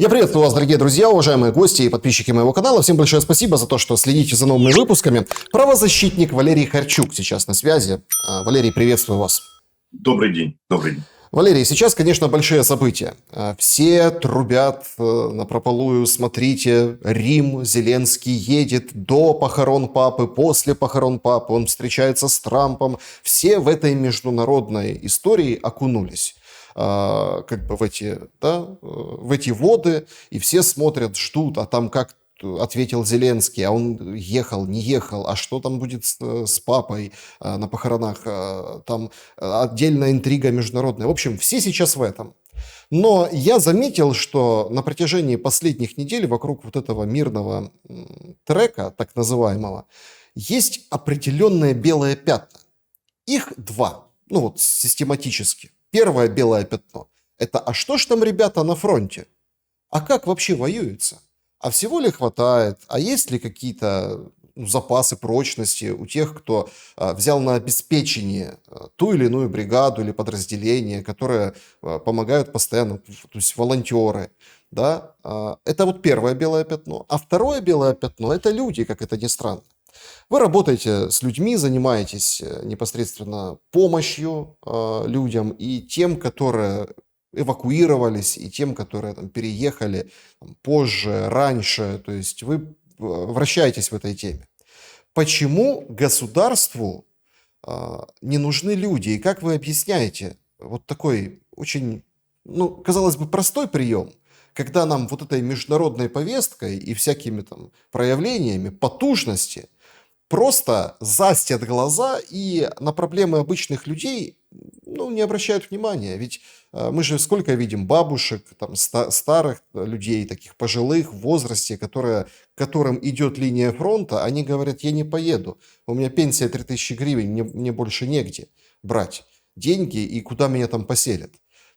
Я приветствую вас, дорогие друзья, уважаемые гости и подписчики моего канала. Всем большое спасибо за то, что следите за новыми выпусками. Правозащитник Валерий Харчук сейчас на связи. Валерий, приветствую вас. Добрый день, добрый день. Валерий, сейчас, конечно, большие события. Все трубят напропалую, смотрите, Рим, Зеленский едет до похорон папы, после похорон папы, он встречается с Трампом. Все в этой международной истории окунулись как бы в эти воды, и все смотрят, ждут, а там как ответил Зеленский, а он ехал, не ехал, а что там будет с папой на похоронах, там отдельная интрига международная. В общем, все сейчас в этом. Но я заметил, что на протяжении последних недель вокруг вот этого мирного трека, так называемого, есть определенные белые пятна. Их два, систематически. Первое белое пятно – это «а что ж там ребята на фронте? А как вообще воюется? А всего ли хватает? А есть ли какие-то запасы прочности у тех, кто взял на обеспечение ту или иную бригаду или подразделение, которые помогают постоянно, то есть волонтеры?» Да? Это вот первое белое пятно. А второе белое пятно – это люди, как это ни странно. Вы работаете с людьми, занимаетесь непосредственно помощью людям и тем, которые эвакуировались, и тем, которые там переехали позже, раньше. То есть вы вращаетесь в этой теме. Почему государству не нужны люди? И как вы объясняете вот такой очень, казалось бы, простой прием, когда нам вот этой международной повесткой и всякими там проявлениями потужности просто застят глаза и на проблемы обычных людей не обращают внимания. Ведь мы же сколько видим бабушек, там, старых людей, таких пожилых в возрасте, которым идет линия фронта, они говорят: я не поеду, у меня пенсия 3000 гривен, мне больше негде брать деньги и куда меня там поселят.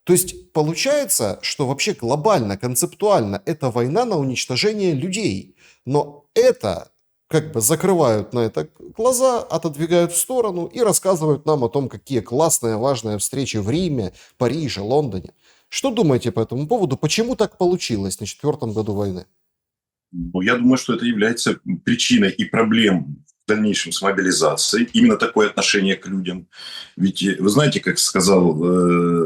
То есть получается, что вообще глобально, концептуально это война на уничтожение людей. Но это как бы закрывают на это глаза, отодвигают в сторону и рассказывают нам о том, какие классные, важные встречи в Риме, Париже, Лондоне. Что думаете по этому поводу? Почему так получилось на 4-м году войны? Я думаю, что это является причиной и проблем в дальнейшем с мобилизацией. Именно такое отношение к людям. Ведь вы знаете, как сказал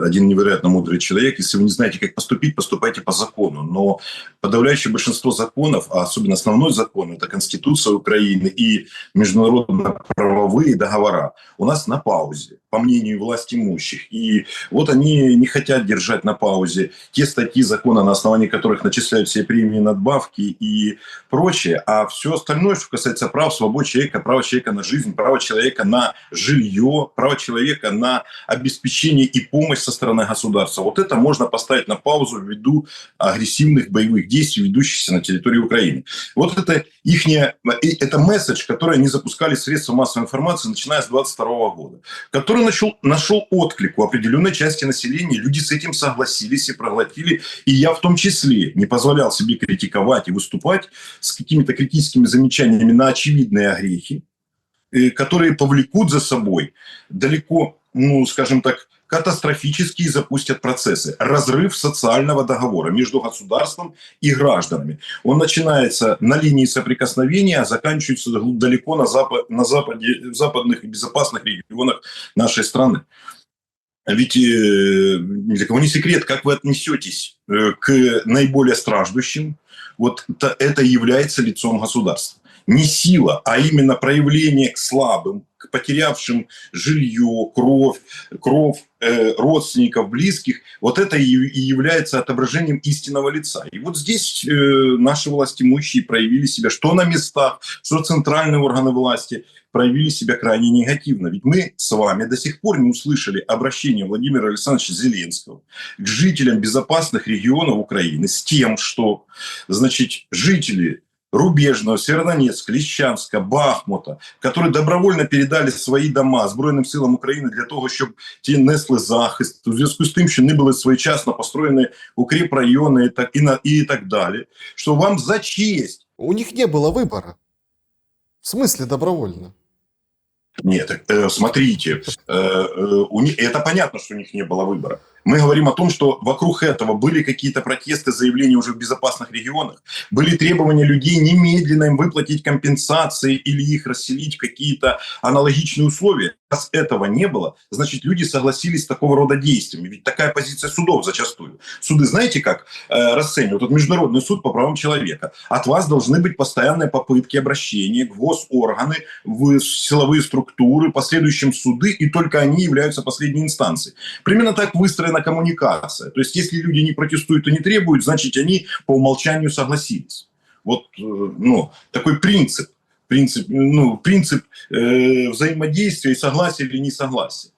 один невероятно мудрый человек: если вы не знаете, как поступить, поступайте по закону. Но подавляющее большинство законов, а особенно основной закон, это Конституция Украины и международно-правовые договора, у нас на паузе, по мнению власть имущих. И вот они не хотят держать на паузе те статьи закона, на основании которых начисляют все премии, надбавки и прочее. А все остальное, что касается прав, свобод человека, права человека на жизнь, права человека на жилье, права человека на обеспечение и помощь со стороны государства, вот это можно поставить на паузу ввиду агрессивных боевых действий, ведущихся на территории Украины. Вот это это месседж, который они запускали в средства массовой информации, начиная с 2022 года, который нашел отклик у определенной части населения. Люди с этим согласились и проглотили. И я в том числе не позволял себе критиковать и выступать с какими-то критическими замечаниями на очевидные огрехи, которые повлекут за собой далеко, скажем так, катастрофически запустят процессы. Разрыв социального договора между государством и гражданами. Он начинается на линии соприкосновения, а заканчивается далеко на западе, в западных и безопасных регионах нашей страны. Ведь ни для кого не секрет, как вы отнесетесь к наиболее страждущим, вот это является лицом государства. Не сила, а именно проявление к слабым, к потерявшим жилье, кровь, родственников, близких. Вот это и является отображением истинного лица. И вот здесь наши властимущие проявили себя, что на местах, что центральные органы власти, проявили себя крайне негативно. Ведь мы с вами до сих пор не услышали обращения Владимира Александровича Зеленского к жителям безопасных регионов Украины с тем, что, жители Рубежного, Северодонецка, Лисичанска, Бахмута, которые добровольно передали свої дома Збройним силам України для того, щоб ті несли захист, у зв'язку з тим, що не були своєчасно построєні укріпрайони і так далі, що вам за честь. У них не было выбора. В смысле добровольно? Нет, смотрите, это понятно, что у них не было выбора. Мы говорим о том, что вокруг этого были какие-то протесты, заявления уже в безопасных регионах, были требования людей немедленно им выплатить компенсации или их расселить в какие-то аналогичные условия. Раз этого не было, значит, люди согласились с такого рода действиями. Ведь такая позиция судов зачастую. Суды, знаете, как расценивают? Вот Международный суд по правам человека. От вас должны быть постоянные попытки обращения в госорганы, в силовые структуры, в последующем суды, и только они являются последней инстанцией. Примерно так выстроена коммуникация. То есть, если люди не протестуют и не требуют, значит, они по умолчанию согласились. Вот, такой принцип взаимодействия и согласия или несогласия.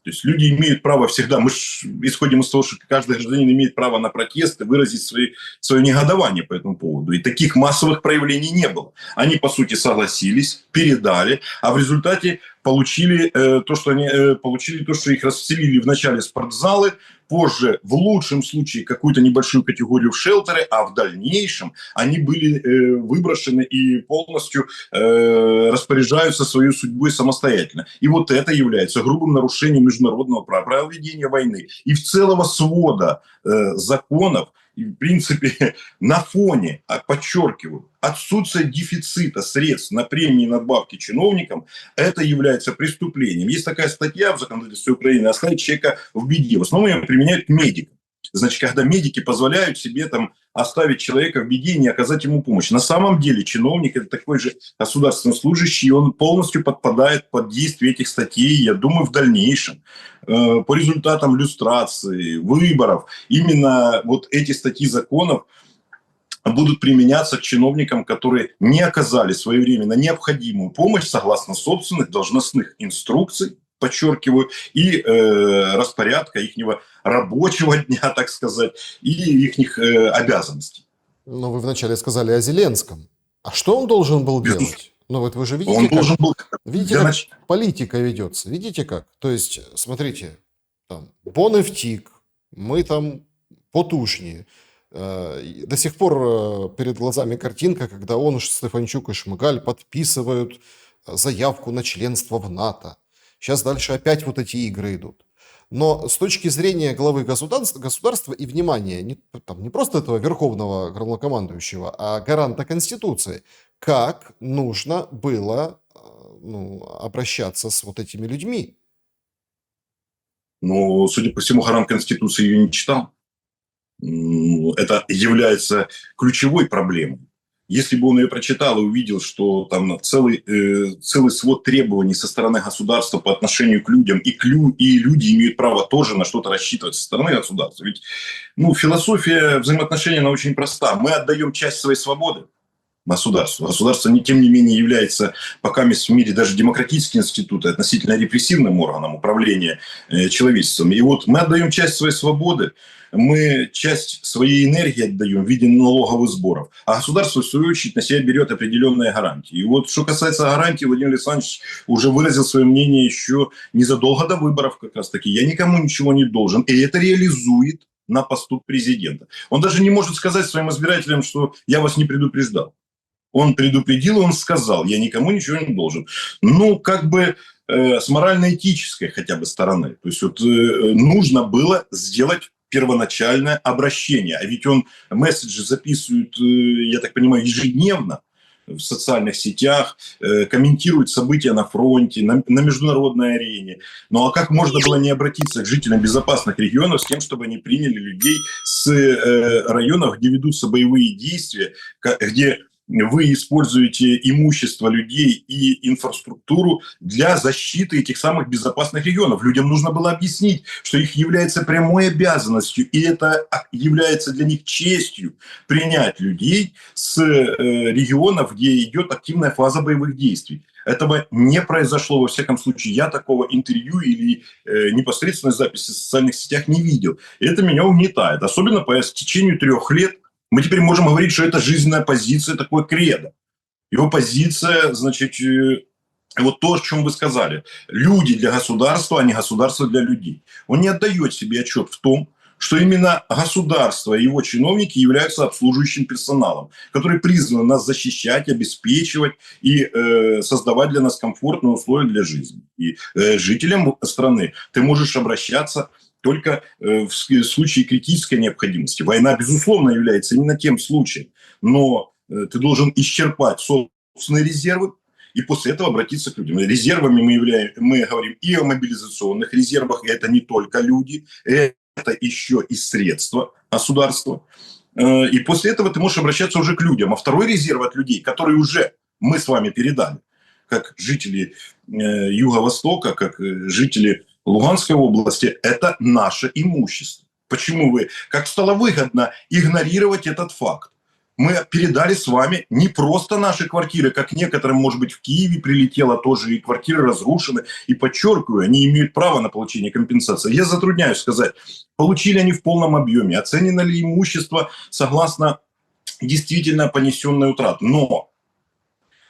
То есть люди имеют право всегда, мы же исходим из того, что каждый гражданин имеет право на протесты, выразить свое негодование по этому поводу. И таких массовых проявлений не было. Они, по сути, согласились, передали, а в результате получили то, что их расселили в начале спортзалы, позже, в лучшем случае, какую-то небольшую категорию в шелтеры, а в дальнейшем они были выброшены и полностью распоряжаются своей судьбой самостоятельно. И вот это является грубым нарушением международного права, правил ведения войны и в целого свода законов. И, в принципе, на фоне, подчеркиваю, отсутствия дефицита средств на премии и надбавки чиновникам, это является преступлением. Есть такая статья в законодательстве Украины «Оставить человека в беде». В основном ее применяют к медикам. Значит, когда медики позволяют себе оставить человека в беде и не оказать ему помощь. На самом деле чиновник – это такой же государственный служащий, и он полностью подпадает под действие этих статей, я думаю, в дальнейшем. По результатам люстрации, выборов, именно вот эти статьи законов будут применяться к чиновникам, которые не оказали своевременно необходимую помощь согласно собственных должностных инструкций, подчеркиваю, и распорядка ихнего рабочего дня, так сказать, и их обязанностей. Но вы вначале сказали о Зеленском. А что он должен был делать? Ну вот вы же видите, Он должен был... как политика ведется. Видите как? То есть, смотрите, там, Бон и втік, мы там потужнее. До сих пор перед глазами картинка, когда он, Стефанчук и Шмыгаль подписывают заявку на членство в НАТО. Сейчас дальше опять вот эти игры идут. Но с точки зрения главы государства и внимания, не просто этого верховного главнокомандующего, а гаранта Конституции, как нужно было обращаться с вот этими людьми? Ну, судя по всему, гарант Конституции ее не читал. Это является ключевой проблемой. Если бы он ее прочитал и увидел, что там целый свод требований со стороны государства по отношению к людям, и люди имеют право тоже на что-то рассчитывать со стороны государства. Ведь философия взаимоотношений, она очень проста. Мы отдаем часть своей свободы государству. Государство, тем не менее, является пока в мире даже демократические институты относительно репрессивным органом управления человечеством. И вот мы отдаем часть своей свободы, мы часть своей энергии отдаем в виде налоговых сборов, а государство, в свою очередь, на себя берет определенные гарантии. И вот что касается гарантий, Владимир Александрович уже выразил свое мнение еще незадолго до выборов как раз-таки. Я никому ничего не должен. И это реализует на посту президента. Он даже не может сказать своим избирателям, что я вас не предупреждал. Он предупредил, он сказал, я никому ничего не должен. С морально-этической хотя бы стороны. То есть нужно было сделать первоначальное обращение. А ведь он месседжи записывает, я так понимаю, ежедневно в социальных сетях, комментирует события на фронте, на международной арене. Ну а как можно было не обратиться к жителям безопасных регионов с тем, чтобы они приняли людей с районов, где ведутся боевые действия, где вы используете имущество людей и инфраструктуру для защиты этих самых безопасных регионов. Людям нужно было объяснить, что их является прямой обязанностью, и это является для них честью принять людей с регионов, где идет активная фаза боевых действий. Этого не произошло, во всяком случае. Я такого интервью или непосредственной записи в социальных сетях не видел. И это меня угнетает. Особенно по течению 3 лет мы теперь можем говорить, что это жизненная позиция, такое кредо. Его позиция, значит, вот то, о чем вы сказали. Люди для государства, а не государство для людей. Он не отдает себе отчет в том, что именно государство и его чиновники являются обслуживающим персоналом, который призван нас защищать, обеспечивать и создавать для нас комфортные условия для жизни. И жителям страны ты можешь обращаться только в случае критической необходимости. Война, безусловно, является именно тем случаем, но ты должен исчерпать собственные резервы и после этого обратиться к людям. Резервами мы говорим и о мобилизационных резервах, и это не только люди, это еще и средства государства. И после этого ты можешь обращаться уже к людям. А второй резерв от людей, который уже мы с вами передали, как жители Юго-Востока, как жители Луганской области, это наше имущество. Почему как стало выгодно игнорировать этот факт? Мы передали с вами не просто наши квартиры, как некоторым, может быть, в Киеве прилетело тоже, и квартиры разрушены. И подчеркиваю, они имеют право на получение компенсации. Я затрудняюсь сказать, получили они в полном объеме, оценено ли имущество согласно действительно понесенной утраты. Но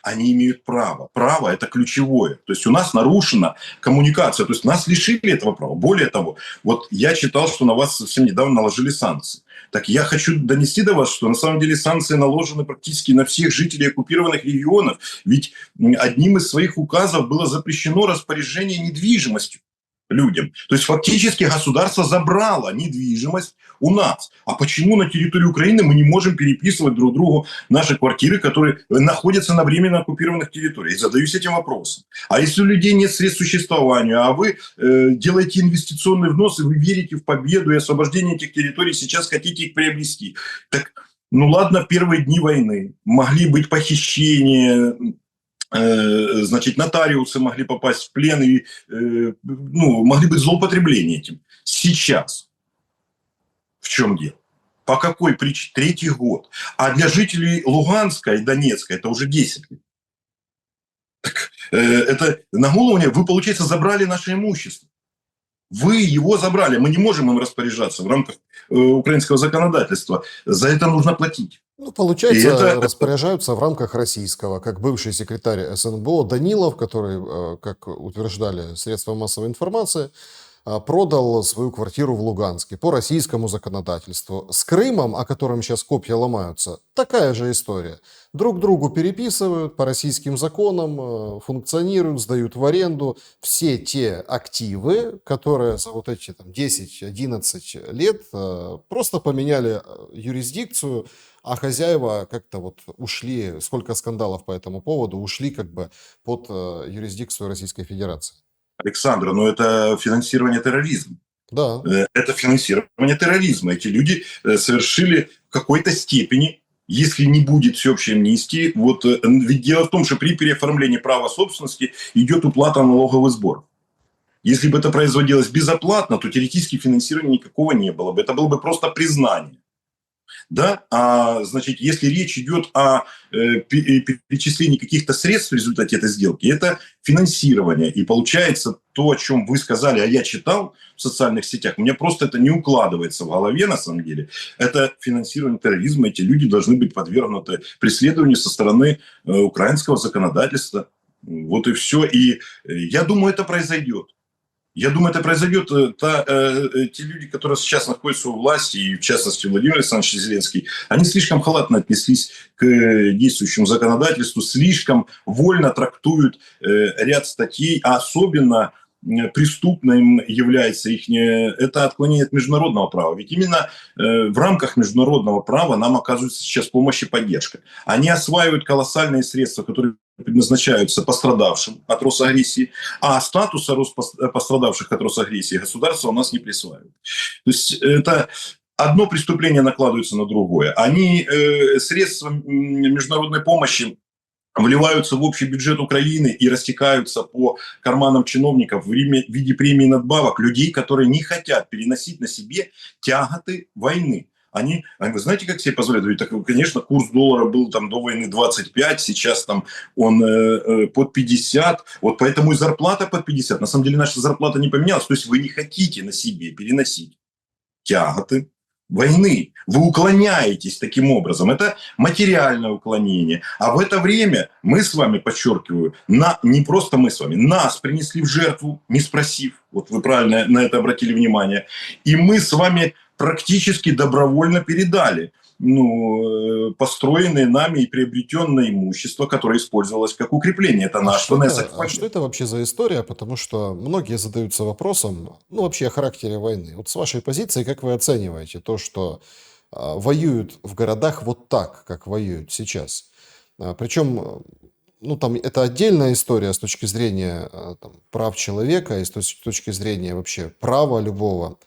они имеют право. Право – это ключевое. То есть у нас нарушена коммуникация, то есть нас лишили этого права. Более того, вот я читал, что на вас совсем недавно наложили санкции. Так я хочу донести до вас, что на самом деле санкции наложены практически на всех жителей оккупированных регионов. Ведь одним из своих указов было запрещено распоряжение недвижимостью людям. То есть фактически государство забрало недвижимость у нас. А почему на территории Украины мы не можем переписывать друг другу наши квартиры, которые находятся на временно оккупированных территориях? И задаюсь этим вопросом. А если у людей нет средств существования, а вы делаете инвестиционный взнос, и вы верите в победу и освобождение этих территорий, сейчас хотите их приобрести. Так, ну ладно, первые дни войны могли быть похищения, значит, нотариусы могли попасть в плен и могли быть злоупотребления этим. Сейчас в чем дело? По какой причине? Третий год. А для жителей Луганска и Донецка это уже 10 лет. Так, это на голову мне, вы, получается, забрали наше имущество. Вы его забрали. Мы не можем им распоряжаться в рамках украинского законодательства. За это нужно платить. Ну, получается, распоряжаются в рамках российского, как бывший секретарь СНБО Данилов, который, как утверждали средства массовой информации, продал свою квартиру в Луганске по российскому законодательству. С Крымом, о котором сейчас копья ломаются, такая же история. Друг другу переписывают по российским законам, функционируют, сдают в аренду все те активы, которые за вот эти 10-11 лет просто поменяли юрисдикцию, а хозяева как-то вот ушли, сколько скандалов по этому поводу, ушли как бы под юрисдикцию Российской Федерации. Александр, но это финансирование терроризма. Да. Это финансирование терроризма. Эти люди совершили в какой-то степени, если не будет всеобщей амнистии, ведь дело в том, что при переоформлении права собственности идет уплата налоговых сборов. Если бы это производилось безоплатно, то теоретически финансирования никакого не было бы. Это было бы просто признание. Да? Значит, если речь идет о перечислении каких-то средств в результате этой сделки, это финансирование. И получается то, о чем вы сказали, а я читал в социальных сетях, у меня просто это не укладывается в голове на самом деле. Это финансирование терроризма. Эти люди должны быть подвергнуты преследованию со стороны украинского законодательства. Вот и все. И я думаю, это произойдет. Я думаю, это произойдет. Те люди, которые сейчас находятся у власти, и в частности Владимир Александрович Зеленский, они слишком халатно отнеслись к действующему законодательству, слишком вольно трактуют ряд статей, а особенно преступным является это отклонение от международного права. Ведь именно в рамках международного права нам оказывается сейчас помощь и поддержка. Они осваивают колоссальные средства, которые предназначаются пострадавшим от Росагрессии, а статуса пострадавших от Росагрессии государство у нас не присваивает. То есть это одно преступление накладывается на другое. Они средства международной помощи вливаются в общий бюджет Украины и растекаются по карманам чиновников в виде премий и надбавок людей, которые не хотят переносить на себе тяготы войны. Вы знаете, как себе позволяют? Так, конечно, курс доллара был там до войны 25, сейчас там он под 50, вот поэтому и зарплата под 50. На самом деле наша зарплата не поменялась, то есть вы не хотите на себе переносить тяготы войны. Вы уклоняетесь таким образом. Это материальное уклонение. А в это время мы с вами, подчеркиваю, не просто мы с вами, нас принесли в жертву, не спросив. Вот вы правильно на это обратили внимание. И мы с вами практически добровольно передали построенное нами и приобретенное имущество, которое использовалось как укрепление. Это наш А что это вообще за история? Потому что многие задаются вопросом, ну, вообще о характере войны. Вот с вашей позиции, как вы оцениваете то, что воюют в городах вот так, как воюют сейчас? Причем, ну, там это отдельная история с точки зрения там, прав человека и с точки зрения вообще права любого.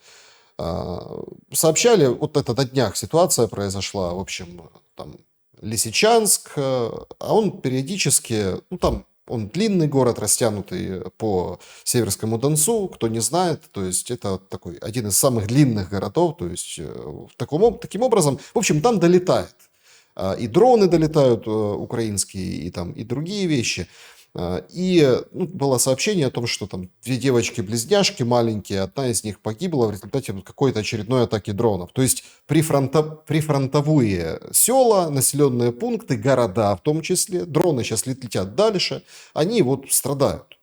Сообщали, вот это на днях ситуация произошла, в общем, там Лисичанск, а он периодически, ну там он длинный город, растянутый по Северскому Донцу, кто не знает, то есть это такой один из самых длинных городов, то есть таким образом, в общем, там долетает. И дроны долетают украинские, и там и другие вещи. И ну, было сообщение о том, что там две девочки-близняшки маленькие, одна из них погибла в результате какой-то очередной атаки дронов. То есть прифронтовые села, населенные пункты, города в том числе, дроны сейчас летят дальше, они вот страдают.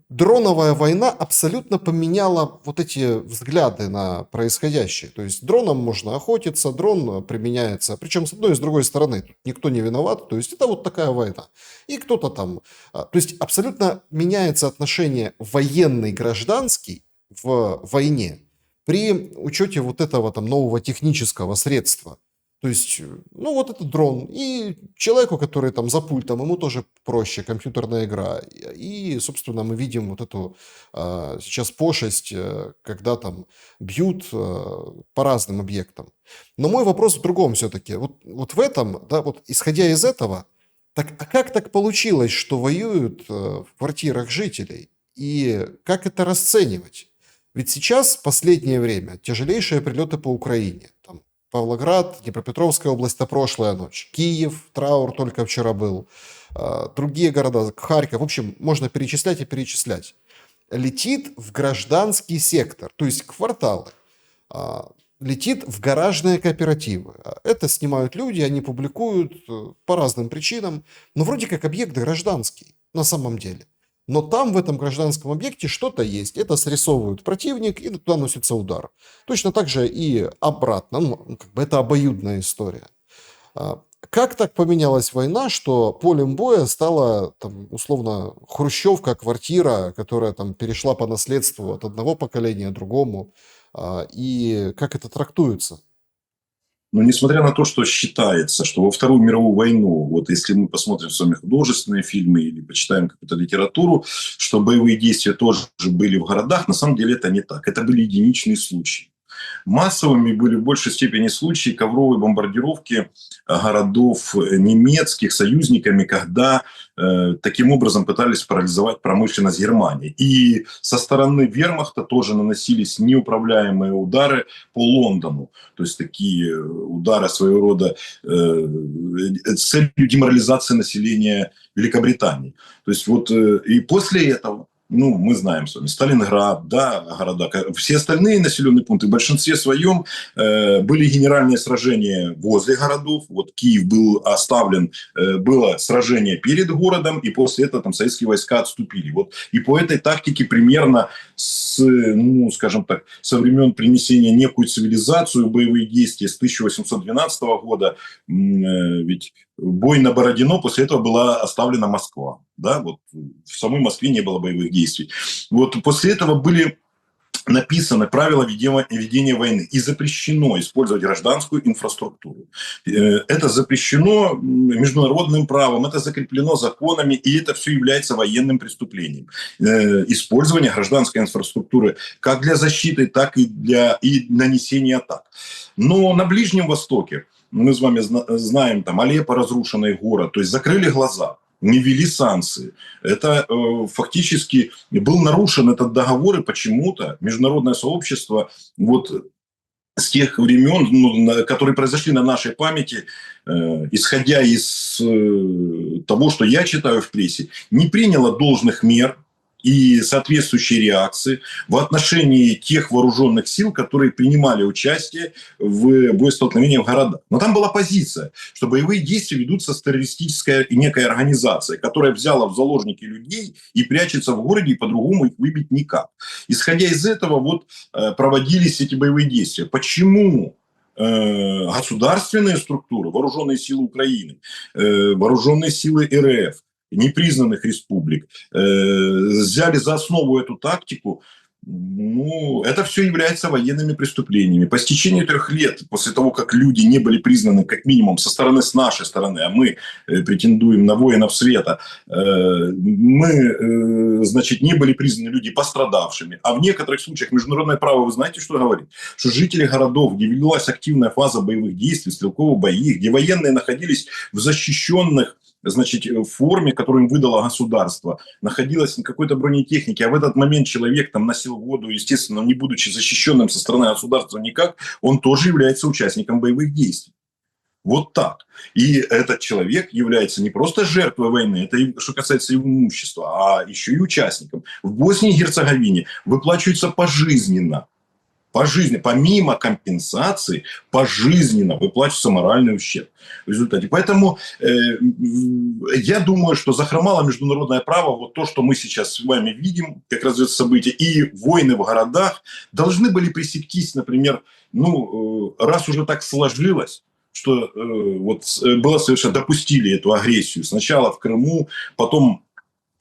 Дроновая война абсолютно поменяла вот эти взгляды на происходящее. То есть дроном можно охотиться, дрон применяется, причем с одной и с другой стороны. Тут никто не виноват, то есть это вот такая война. И кто-то там... То есть абсолютно меняется отношение военный-гражданский в войне при учете вот этого там нового технического средства. То есть, ну вот это дрон. И человеку, который там за пультом, ему тоже проще, компьютерная игра. И, собственно, мы видим вот эту сейчас пошесть, когда там бьют по разным объектам. Но мой вопрос в другом все-таки. Вот в этом, да, вот исходя из этого, так, а как так получилось, что воюют в квартирах жителей? И как это расценивать? Ведь сейчас, в последнее время, тяжелейшие прилеты по Украине. Там, Павлоград, Днепропетровская область, это прошлая ночь. Киев, траур только вчера был. Другие города, Харьков. В общем, можно перечислять и перечислять. Летит в гражданский сектор, то есть кварталы. Летит в гаражные кооперативы. Это снимают люди, они публикуют по разным причинам. Но вроде как объект гражданский на самом деле. Но там, в этом гражданском объекте, что-то есть. Это срисовывают противник, и туда носится удар. Точно так же и обратно. Ну, как бы это обоюдная история. Как так поменялась война, что полем боя стала, там, условно, хрущевка, квартира, которая там перешла по наследству от одного поколения к другому? И как это трактуется? Но несмотря на то, что считается, что во Вторую мировую войну, вот если мы посмотрим с вами художественные фильмы или почитаем какую-то литературу, что боевые действия тоже были в городах, на самом деле это не так. Это были единичные случаи. Массовыми были в большей степени случаи ковровой бомбардировки городов немецких союзниками, когда таким образом пытались парализовать промышленность Германии. И со стороны вермахта тоже наносились неуправляемые удары по Лондону. То есть такие удары своего рода с целью деморализации населения Великобритании. То есть вот и после этого, ну, мы знаем с вами, Сталинград, да, города, все остальные населенные пункты в большинстве своем были генеральные сражения возле городов. Вот Киев был оставлен, было сражение перед городом, и после этого там советские войска отступили. Вот и по этой тактике примерно с, ну, скажем так, со времен принесения некую цивилизацию боевые действия с 1812 года, ведь бой на Бородино, после этого была оставлена Москва. Да? Вот в самой Москве не было боевых действий. Вот после этого были написаны правила ведения войны. И запрещено использовать гражданскую инфраструктуру. Это запрещено международным правом, это закреплено законами, и это все является военным преступлением. Использование гражданской инфраструктуры как для защиты, так и для нанесения атак. Но на Ближнем Востоке, мы с вами знаем, там Алеппо разрушенный город, то есть закрыли глаза, не ввели санкции. Это фактически был нарушен этот договор, и почему-то международное сообщество вот с тех времен, ну, которые произошли на нашей памяти, исходя из того, что я читаю в прессе, не приняло должных мер и соответствующей реакции в отношении тех вооруженных сил, которые принимали участие в боестолкновениях в городах. Но там была позиция, что боевые действия ведутся с террористической некой организацией, которая взяла в заложники людей и прячется в городе, и по-другому их выбить никак. Исходя из этого, вот проводились эти боевые действия. Почему государственные структуры, вооруженные силы Украины, вооруженные силы РФ, непризнанных республик, взяли за основу эту тактику, ну, это все является военными преступлениями. По стечении 3 лет, после того, как люди не были признаны, как минимум, со стороны, с нашей стороны, а мы претендуем на воинов света, мы, значит, не были признаны люди пострадавшими. А в некоторых случаях международное право, вы знаете, что говорит? Что жители городов, где велась активная фаза боевых действий, стрелковых бои, где военные находились в защищенных, значит, в форме, которую им выдало государство, находилась на какой-то бронетехнике, а в этот момент человек там носил воду, естественно, не будучи защищенным со стороны государства никак, он тоже является участником боевых действий. Вот так. И этот человек является не просто жертвой войны, это что касается его имущества, а еще и участником. В Боснии и Герцеговине выплачивается пожизненно. Помимо компенсации, пожизненно выплачивается моральный ущерб в результате. Поэтому я думаю, что захромало международное право, вот то, что мы сейчас с вами видим, как развиваются события, и войны в городах должны были пресектись, например, раз уже так сложилось, что было совершенно, допустили эту агрессию сначала в Крыму, потом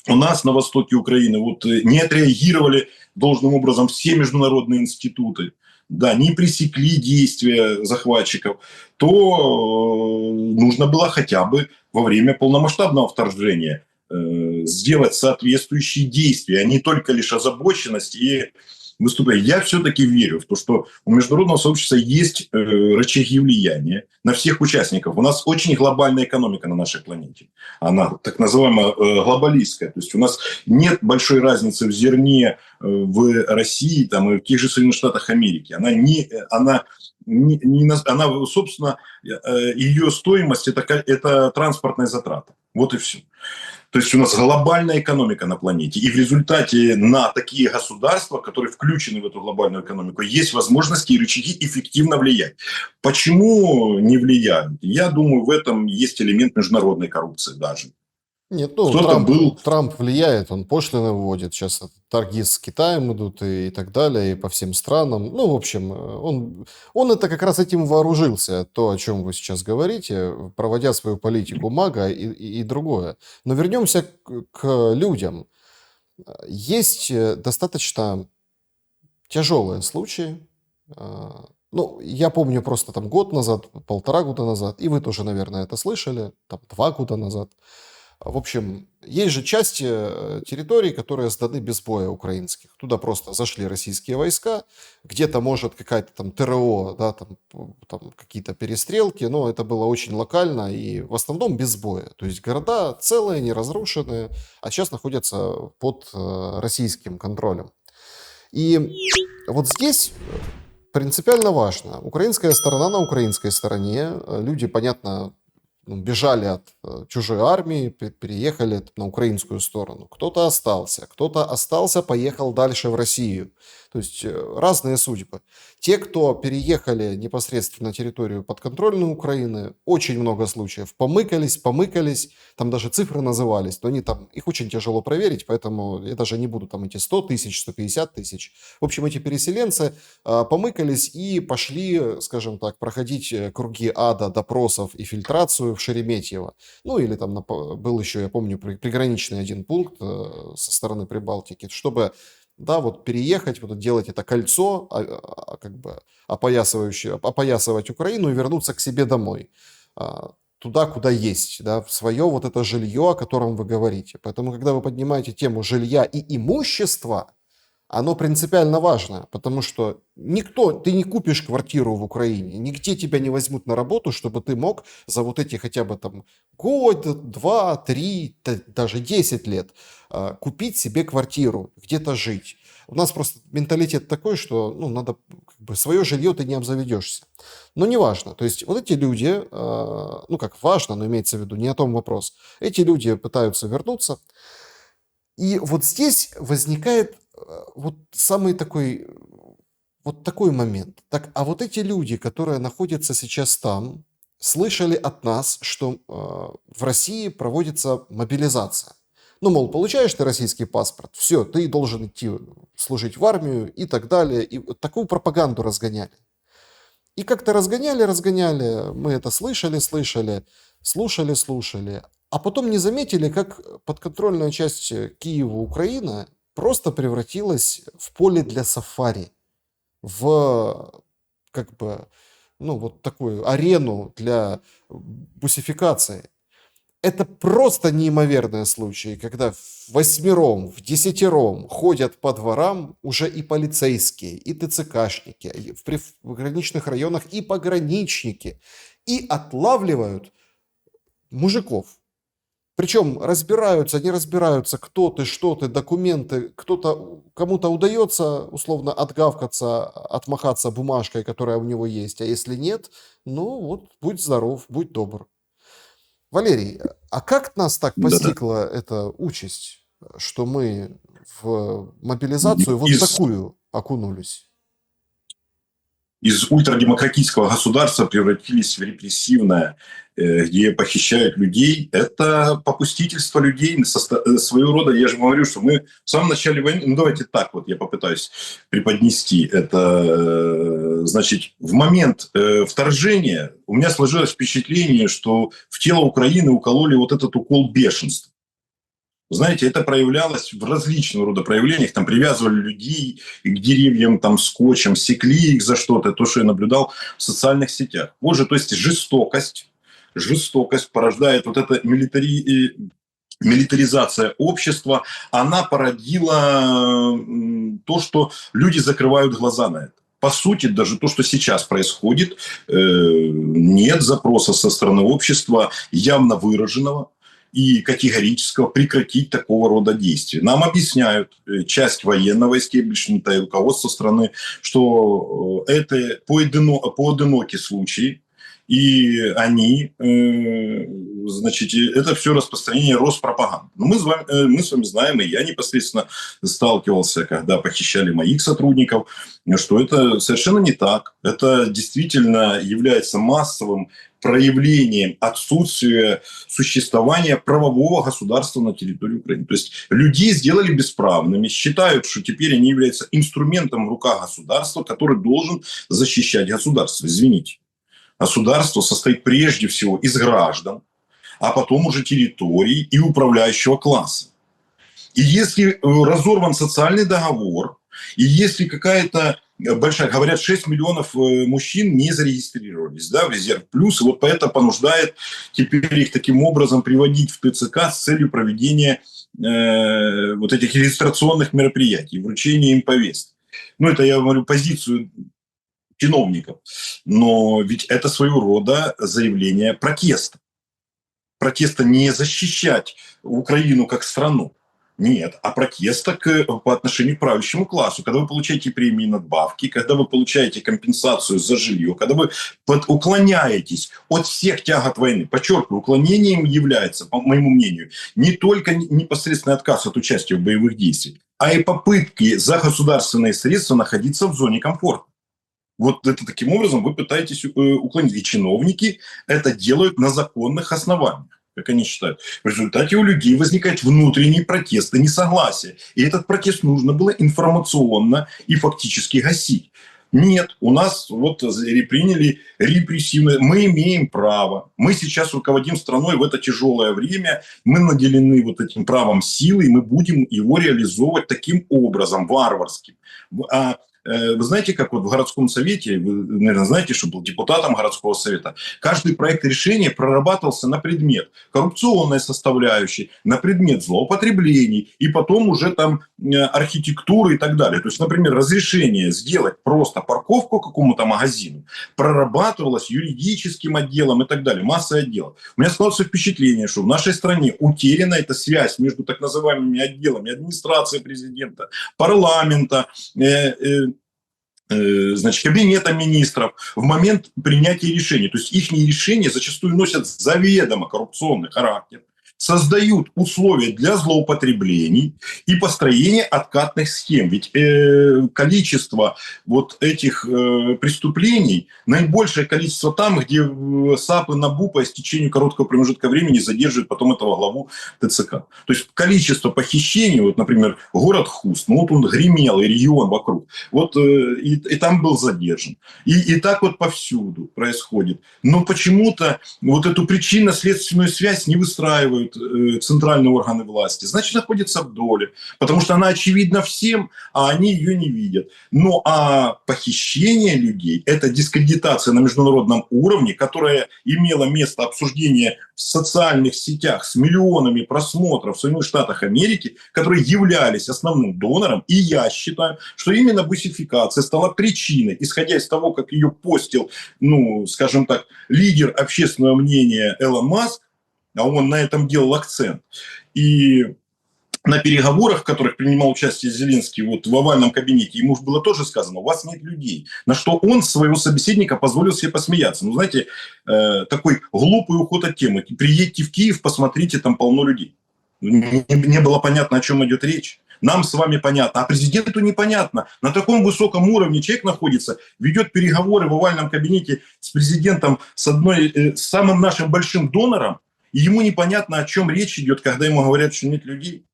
у нас на востоке Украины не отреагировали должным образом все международные институты, да, не пресекли действия захватчиков, то нужно было хотя бы во время полномасштабного вторжения сделать соответствующие действия, а не только лишь озабоченность и выступление. Я все-таки верю в то, что у международного сообщества есть рычаги влияния на всех участников. У нас очень глобальная экономика на нашей планете. Она так называемая глобалистская. То есть у нас нет большой разницы в зерне в России там, и в тех же Соединенных Штатах Америки. Она, собственно, ее стоимость это транспортная затрата. Вот и все. То есть у нас глобальная экономика на планете. И в результате на такие государства, которые включены в эту глобальную экономику, есть возможности и рычаги эффективно влиять. Почему не влияют? Я думаю, в этом есть элемент международной коррупции даже. Нет, Трамп влияет, он пошлины вводит, сейчас торги с Китаем идут и так далее, и по всем странам. Ну, в общем, он это как раз этим вооружился, то, о чем вы сейчас говорите, проводя свою политику мага и другое. Но вернемся к людям. Есть достаточно тяжелые случаи. Я помню просто там год назад, 1,5 года назад, и вы тоже, наверное, это слышали, там 2 года назад. В общем, есть же части территорий, которые сданы без боя украинских. Туда просто зашли российские войска, где-то, может, какая-то там ТРО, да, там какие-то перестрелки, но это было очень локально и в основном без боя. То есть города целые, не разрушенные, а сейчас находятся под российским контролем. И вот здесь принципиально важно. Украинская сторона на украинской стороне. Люди, понятно, бежали от чужой армии, переехали на украинскую сторону. Кто-то остался, поехал дальше в Россию. То есть разные судьбы. Те, кто переехали непосредственно на территорию подконтрольной Украины, очень много случаев помыкались, там даже цифры назывались, но их очень тяжело проверить, поэтому я даже не буду там эти 100 тысяч, 150 тысяч. В общем, эти переселенцы помыкались и пошли, скажем так, проходить круги ада, допросов и фильтрацию в Шереметьево. Или там был еще, я помню, приграничный один пункт со стороны Прибалтики, чтобы переехать, делать это кольцо, как бы опоясывать Украину и вернуться к себе домой. Туда, куда есть, в свое это жилье, о котором вы говорите. Поэтому, когда вы поднимаете тему жилья и имущества, оно принципиально важно, потому что ты не купишь квартиру в Украине, нигде тебя не возьмут на работу, чтобы ты мог за эти хотя бы год, 2, 3, даже 10 лет купить себе квартиру, где-то жить. У нас просто менталитет такой, что надо свое жилье ты не обзаведешься. Но не важно. То есть эти люди, как важно, но имеется в виду не о том вопрос. Эти люди пытаются вернуться. И здесь возникает самый такой момент. Так, а эти люди, которые находятся сейчас там, слышали от нас, что в России проводится мобилизация. Мол, получаешь ты российский паспорт, все, ты должен идти служить в армию и так далее. И такую пропаганду разгоняли. И как-то разгоняли, мы это слушали, а потом не заметили, как подконтрольная часть Киева, Украина, просто превратилась в поле для сафари, в как бы, ну, вот такую арену для бусификации. Это просто неимоверные случаи, когда в восьмером, в десятером ходят по дворам уже и полицейские, и ТЦКшники, и в приграничных районах и пограничники, и отлавливают мужиков. Причем разбираются, не разбираются, кто ты, что ты, документы, кому-то удается условно отгавкаться, отмахаться бумажкой, которая у него есть, а если нет, ну вот будь здоров, будь добр. Валерий, а как нас так Да-да. постигла эта участь, что мы в мобилизацию вот Из такую окунулись? из ультрадемократического государства превратились в репрессивное, где похищают людей. Это попустительство людей, своего рода. Я же говорю, что мы в самом начале войны, ну давайте так вот, я попытаюсь преподнести это. Значит, в момент вторжения у меня сложилось впечатление, что в тело Украины укололи вот этот укол бешенства. Знаете, это проявлялось в различного рода проявлениях. Там привязывали людей к деревьям там, скотчем, секли их за что-то. То, что я наблюдал в социальных сетях. Вот же, то есть жестокость порождает вот эта милитаризация общества. Она породила то, что люди закрывают глаза на это. По сути, даже то, что сейчас происходит, нет запроса со стороны общества явно выраженного и категорического прекратить такого рода действия. Нам объясняют часть военного истеблишмента и руководство страны, что это поодинокие случаи, и они, значит, это все распространение Роспропаганды. Но мы с вами знаем, и я непосредственно сталкивался, когда похищали моих сотрудников, что это совершенно не так. Это действительно является массовым проявлением отсутствия существования правового государства на территории Украины. То есть людей сделали бесправными, считают, что теперь они являются инструментом в руках государства, который должен защищать государство. Извините. Государство состоит прежде всего из граждан, а потом уже территорий и управляющего класса. И если разорван социальный договор, и если какая-то большая, говорят, 6 миллионов мужчин не зарегистрировались, да, в резерв плюс, и вот это понуждает теперь их таким образом приводить в ТЦК с целью проведения вот этих регистрационных мероприятий, вручения им повесток. Ну, это я говорю позицию чиновников. Но ведь это своего рода заявление протеста. Протеста не защищать Украину как страну. Нет, а протеста по отношению к правящему классу. Когда вы получаете премии, надбавки, когда вы получаете компенсацию за жилье, когда вы уклоняетесь от всех тягот войны. Подчеркиваю, уклонением является, по моему мнению, не только непосредственный отказ от участия в боевых действиях, а и попытки за государственные средства находиться в зоне комфорта. Вот это таким образом вы пытаетесь уклонить. И чиновники это делают на законных основаниях, как они считают. В результате у людей возникает внутренний протест и несогласие. И этот протест нужно было информационно и фактически гасить. Нет, у нас вот приняли репрессивное. Мы имеем право. Мы сейчас руководим страной в это тяжелое время. Мы наделены вот этим правом силы, и мы будем его реализовывать таким образом, варварским. Вы знаете, как вот в городском совете, вы, наверное, знаете, что был депутатом городского совета, каждый проект решения прорабатывался на предмет коррупционной составляющей, на предмет злоупотреблений, и потом уже там архитектуры и так далее. То есть, например, разрешение сделать просто парковку какому-то магазину прорабатывалось юридическим отделом и так далее, массой отделов. У меня складывается впечатление, что в нашей стране утеряна эта связь между так называемыми отделами администрации президента, парламента, значит, кабинета министров в момент принятия решений. То есть их решения зачастую носят заведомо коррупционный характер. создают условия для злоупотреблений и построения откатных схем. Ведь количество вот этих преступлений, наибольшее количество там, где САП и НАБУ по истечению короткого промежутка времени задерживают потом этого главу ТЦК. То есть количество похищений, вот, например, город Хуст, ну вот он гремел, и регион вокруг, вот и там был задержан. И так вот повсюду происходит. Но почему-то вот эту причинно-следственную связь не выстраивают центральные органы власти. Значит, находится в доле, потому что она очевидна всем, а они ее не видят. Ну, а похищение людей – это дискредитация на международном уровне, которая имела место обсуждения в социальных сетях с миллионами просмотров в Соединенных Штатах Америки, которые являлись основным донором. И я считаю, что именно бусификация стала причиной, исходя из того, как ее постил, ну, скажем так, лидер общественного мнения Элон Маск, а он на этом делал акцент. И на переговорах, в которых принимал участие Зеленский вот в овальном кабинете, ему было тоже сказано, у вас нет людей. На что он своего собеседника позволил себе посмеяться. Ну, знаете, такой глупый уход от темы. Приедьте в Киев, посмотрите, там полно людей. Не было понятно, о чем идет речь. Нам с вами понятно, а президенту непонятно. На таком высоком уровне человек находится, ведет переговоры в овальном кабинете с президентом, с самым нашим большим донором, и ему непонятно, о чем речь идет, когда ему говорят, что нет людей.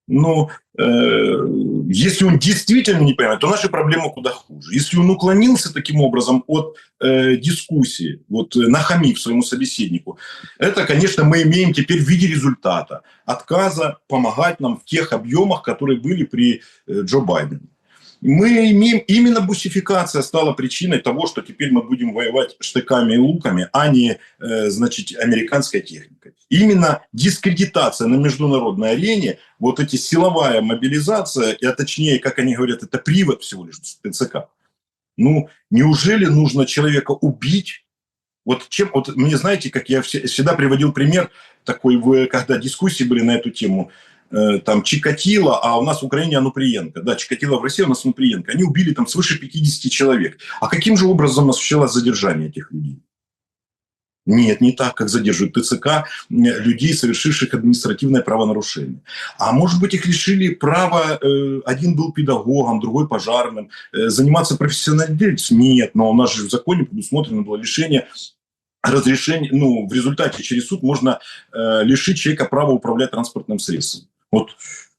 Но если он действительно не понимает, то наши проблемы куда хуже. Если он уклонился таким образом от дискуссии, вот нахамив своему собеседнику, это, конечно, мы имеем теперь в виде результата отказа помогать нам в тех объемах, которые были при Джо Байдене. Мы имеем, именно бусификация стала причиной того, что теперь мы будем воевать штыками и луками, а не, значит, американской техникой. Именно дискредитация на международной арене, вот эти силовая мобилизация, а точнее, как они говорят, это привод всего лишь ТЦК. Ну, неужели нужно человека убить? Вот мне, знаете, как я всегда приводил пример такой, когда дискуссии были на эту тему, там Чикатило, а у нас в Украине Онуприенко. Да, Чикатило в России, у нас Онуприенко. Они убили там свыше 50 человек. А каким же образом осуществлялось задержание этих людей? Нет, не так, как задерживают ТЦК людей, совершивших административное правонарушение. А может быть, их лишили права, один был педагогом, другой пожарным, заниматься профессиональной деятельностью? Нет, но у нас же в законе предусмотрено было лишение разрешения, ну, в результате через суд можно лишить человека права управлять транспортным средством. Вот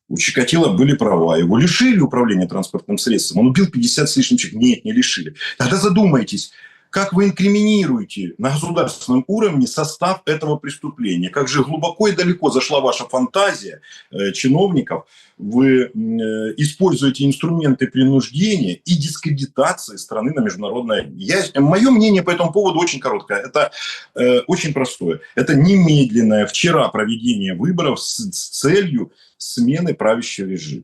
у Чикатило были права, его лишили управления транспортным средством, он убил 50 с лишним человек. Нет, не лишили. Тогда задумайтесь, как вы инкриминируете на государственном уровне состав этого преступления, как же глубоко и далеко зашла ваша фантазия чиновников, вы используете инструменты принуждения и дискредитации страны на международной арене. Мое мнение по этому поводу очень короткое, это очень простое. Это немедленное вчера проведение выборов с целью смены правящего режима.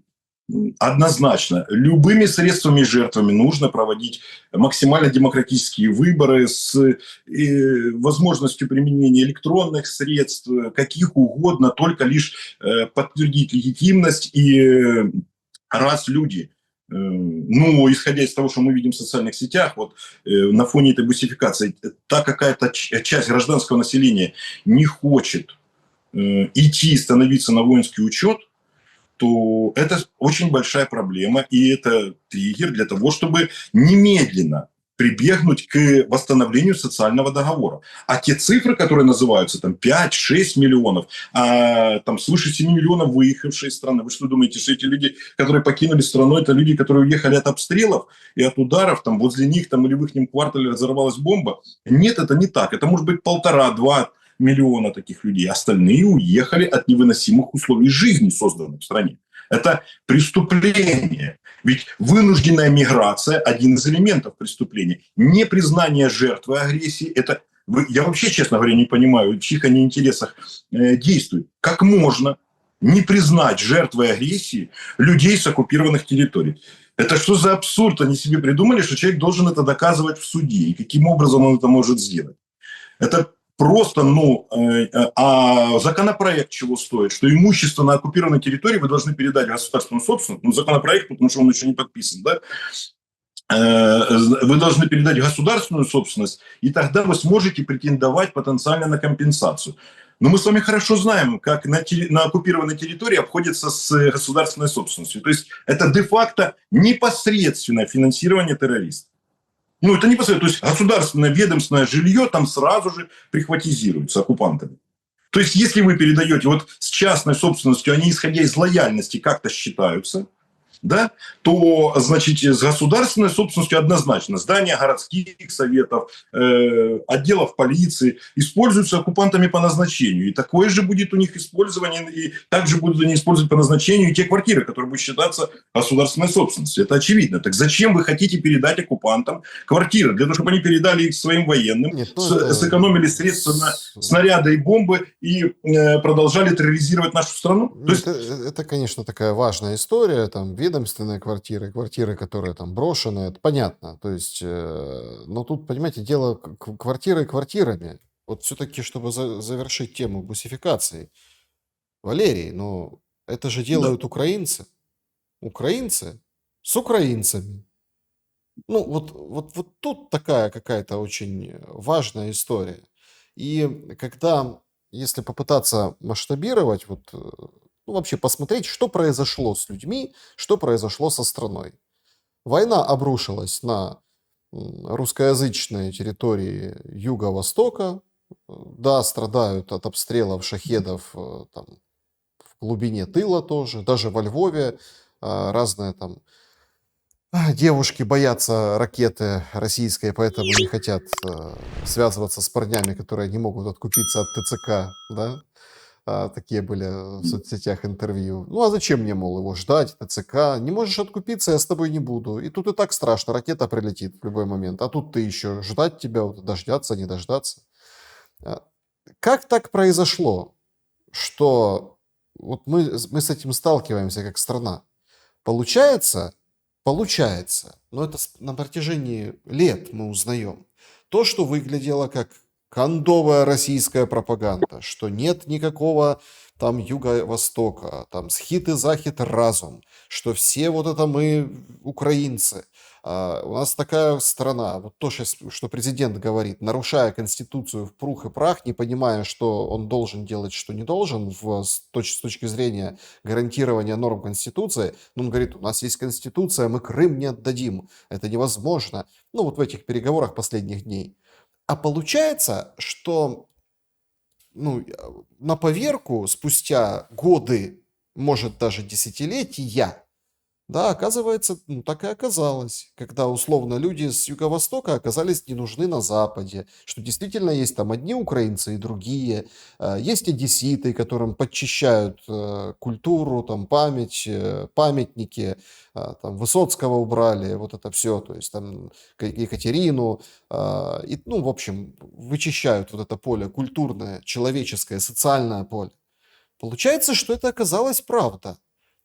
Однозначно, любыми средствами и жертвами нужно проводить максимально демократические выборы с возможностью применения электронных средств, каких угодно, только лишь подтвердить легитимность. И раз люди, ну, исходя из того, что мы видим в социальных сетях, вот на фоне этой бусификации, та какая-то часть гражданского населения не хочет идти, становиться на воинский учет, то это очень большая проблема, и это триггер для того, чтобы немедленно прибегнуть к восстановлению социального договора. А те цифры, которые называются, там 5-6 миллионов, а там свыше 7 миллионов выехавшие из страны, вы что думаете, что эти люди, которые покинули страну, это люди, которые уехали от обстрелов и от ударов, там возле них там, или в их квартале разорвалась бомба? Нет, это не так. Это может быть 1,5-2 миллиона таких людей. Остальные уехали от невыносимых условий жизни, созданных в стране. Это преступление. Ведь вынужденная миграция – один из элементов преступления. Непризнание жертвы агрессии – это... Я вообще, честно говоря, не понимаю, в чьих они интересах действуют. Как можно не признать жертвой агрессии людей с оккупированных территорий? Это что за абсурд? Они себе придумали, что человек должен это доказывать в суде. И каким образом он это может сделать? Это просто, а законопроект чего стоит? Что имущество на оккупированной территории вы должны передать в государственную собственность. Ну, законопроект, потому что он еще не подписан, да? Вы должны передать государственную собственность, и тогда вы сможете претендовать потенциально на компенсацию. Но мы с вами хорошо знаем, как на оккупированной территории обходится с государственной собственностью. То есть это де-факто непосредственное финансирование террористов. Ну, это непосредственно. То есть государственное ведомственное жилье там сразу же прихватизируется оккупантами. То есть если вы передаете вот с частной собственностью, они, исходя из лояльности, как-то считаются, да, то, значит, с государственной собственностью однозначно здания городских советов, отделов полиции используются оккупантами по назначению. И такое же будет у них использование, и также будут они использовать по назначению и те квартиры, которые будут считаться государственной собственностью. Это очевидно. Так зачем вы хотите передать оккупантам квартиры? Для того, чтобы они передали их своим военным, Нет, ну это... сэкономили средства на снаряды и бомбы и продолжали терроризировать нашу страну? То есть... это, конечно, такая важная история, там, ведомственные квартиры, квартиры, которые там брошены, это понятно. То есть, но тут, понимаете, дело квартиры квартирами. Вот все-таки, чтобы завершить тему бусификации, Валерий, ну, это же делают украинцы. Украинцы с украинцами. Ну, вот тут такая какая-то очень важная история. И когда, если попытаться масштабировать, вот, ну, вообще посмотреть, что произошло с людьми, что произошло со страной. Война обрушилась на русскоязычные территории Юго-Востока. Да, страдают от обстрелов шахедов там, в глубине тыла тоже, даже во Львове разные там девушки боятся ракеты российской, поэтому не хотят связываться с парнями, которые не могут откупиться от ТЦК, да? Такие были в соцсетях интервью. Ну а зачем мне, мол, его ждать, ТЦК? Не можешь откупиться, я с тобой не буду. И тут и так страшно, ракета прилетит в любой момент. А тут ты еще ждать тебя, вот, дождаться, не дождаться. Как так произошло, что вот мы с этим сталкиваемся как страна? Получается, но это на протяжении лет мы узнаем. То, что выглядело как кондовая российская пропаганда, что нет никакого там Юго-Востока, там схит и захит разум, что все вот это мы украинцы. У нас такая страна, вот то, что президент говорит, нарушая Конституцию в пух и прах, не понимая, что он должен делать, что не должен, с точки зрения гарантирования норм Конституции, но он говорит, у нас есть Конституция, мы Крым не отдадим, это невозможно. Ну вот в этих переговорах последних дней. А получается, что ну, на поверку спустя годы, может даже десятилетия, да, оказывается, ну так и оказалось, когда условно люди с Юго-Востока оказались не нужны на Западе, что действительно есть там одни украинцы и другие, есть одесситы, которым подчищают культуру, там память, памятники, там Высоцкого убрали, вот это все, то есть там Екатерину, и, ну, в общем, вычищают вот это поле культурное, человеческое, социальное поле. Получается, что это оказалось правда.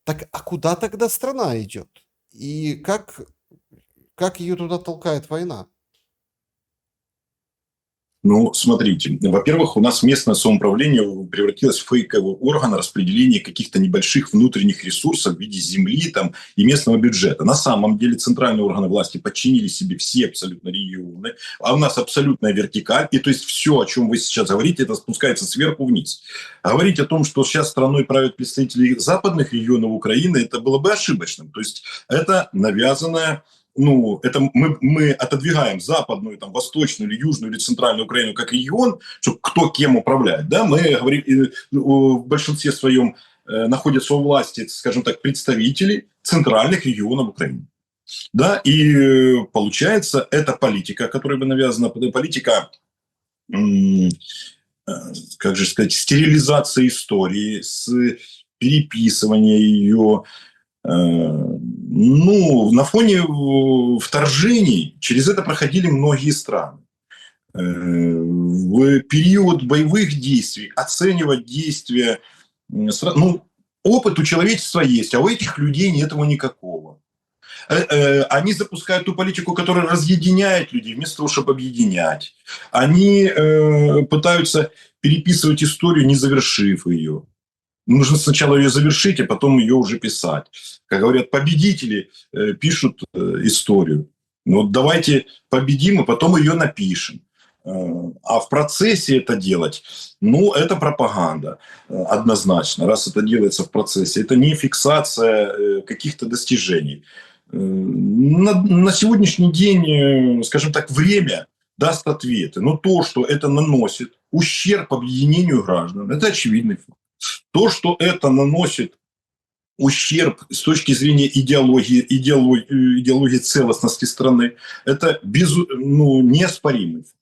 Так, а куда тогда страна идет? И как ее туда толкает война? Ну, смотрите, во-первых, у нас местное самоуправление превратилось в фейковый орган распределения каких-то небольших внутренних ресурсов в виде земли там, и местного бюджета. На самом деле центральные органы власти подчинили себе все абсолютно регионы, а у нас абсолютная вертикаль, и то есть все, о чем вы сейчас говорите, это спускается сверху вниз. Говорить о том, что сейчас страной правят представители западных регионов Украины, это было бы ошибочным. То есть это навязанное... Ну, это мы отодвигаем западную, там, восточную или южную или центральную Украину как регион, чтобы кто кем управляет. Да? Мы говорим, в большинстве своем находятся у власти, скажем так, представители центральных регионов Украины. Да? И получается, эта политика, которая бы навязана, политика, как же сказать, стерилизации истории, с переписывания ее, ну, на фоне вторжений через это проходили многие страны. В период боевых действий оценивать действия... Ну, опыт у человечества есть, а у этих людей нет его никакого. Они запускают ту политику, которая разъединяет людей, вместо того, чтобы объединять. Они пытаются переписывать историю, не завершив ее. Нужно сначала ее завершить, а потом ее уже писать. Как говорят, победители пишут историю. Ну, вот давайте победим, а потом ее напишем. А в процессе это делать, ну, это пропаганда, однозначно. Раз это делается в процессе, это не фиксация каких-то достижений. На сегодняшний день, скажем так, время даст ответы. Но то, что это наносит ущерб объединению граждан, это очевидный факт. То, что это наносит ущерб с точки зрения идеологии целостности страны, это неоспоримый факт.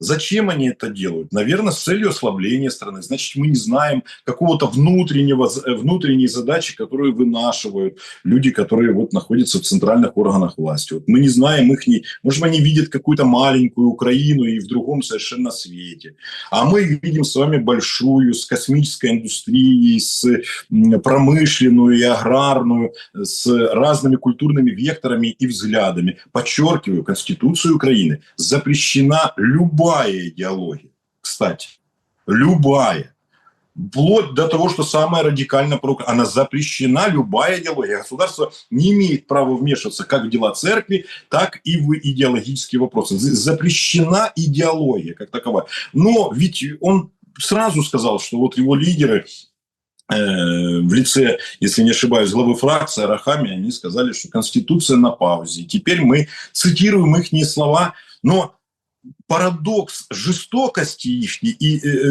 Зачем они это делают? Наверное, с целью ослабления страны. Значит, мы не знаем какого-то внутренней задачи, которую вынашивают люди, которые вот находятся в центральных органах власти. Вот мы не знаем их, может, они видят какую-то маленькую Украину и в другом совершенно свете. А мы видим с вами большую, с космической индустрией, с промышленную и аграрную, с разными культурными векторами и взглядами. Подчеркиваю, Конституция Украины запрещена любая идеология, кстати, любая, вплоть до того, что самая радикальная, она запрещена, любая идеология. Государство не имеет права вмешиваться как в дела церкви, так и в идеологические вопросы. Запрещена идеология как таковая. Но ведь он сразу сказал, что вот его лидеры в лице, если не ошибаюсь, главы фракции Арахами, они сказали, что Конституция на паузе. Теперь мы цитируем их слова, но парадокс жестокости их